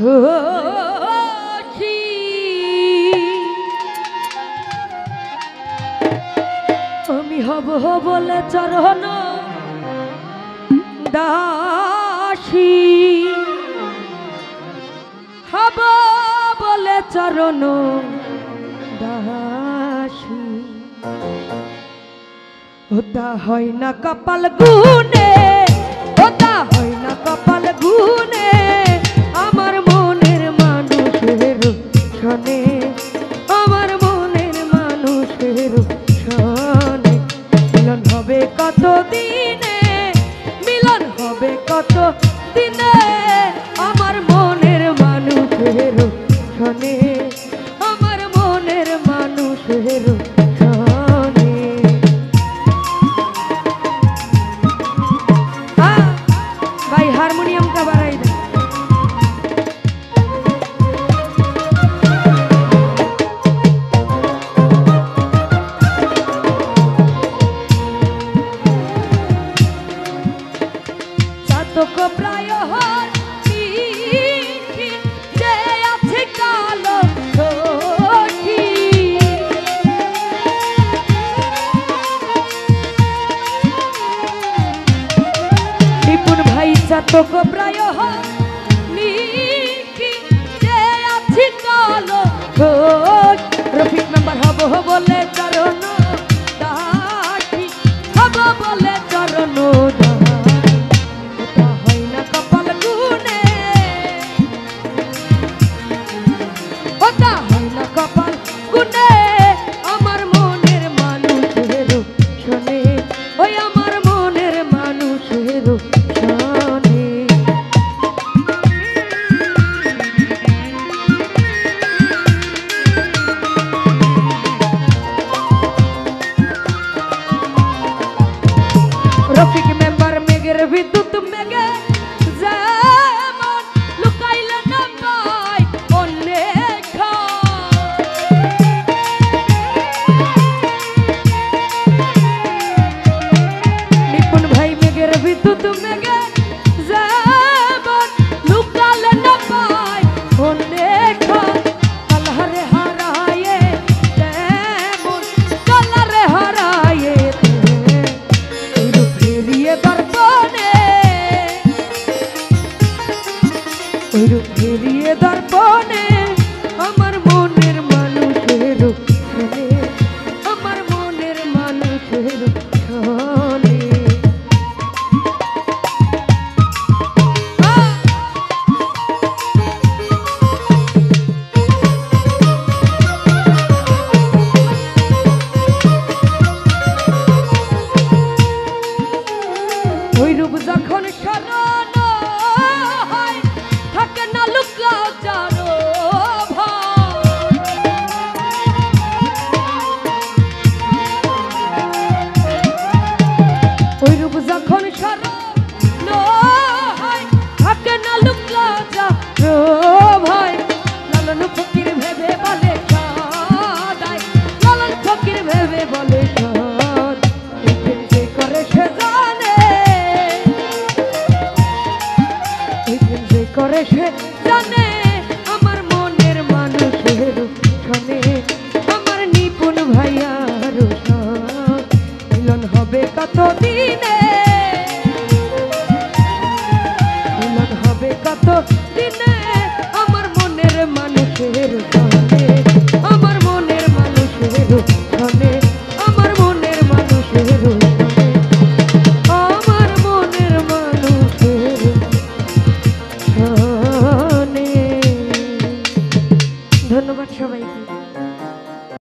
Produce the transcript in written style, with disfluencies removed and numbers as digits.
খুশি আমি হব বলে চরণ দাসী হব বলে চরণ দাসী ওটা হয় না কপাল গুনে ওটা হয় না কপাল গুনে আমার মনের মানুষের শোনে আমার মনের মানুষের শোনে মিলন হবে কত দিনে মিলন হবে কত দিনে আমার মনের মানুষের শোনে আমার মনের মানুষের শোনে ভাই হারমোনিয়ামটা বাড়াই দেন চাতক প্রায় যে আছে কালো সখী নিপুণ ভাই চাতক প্রায় যে আছে কালো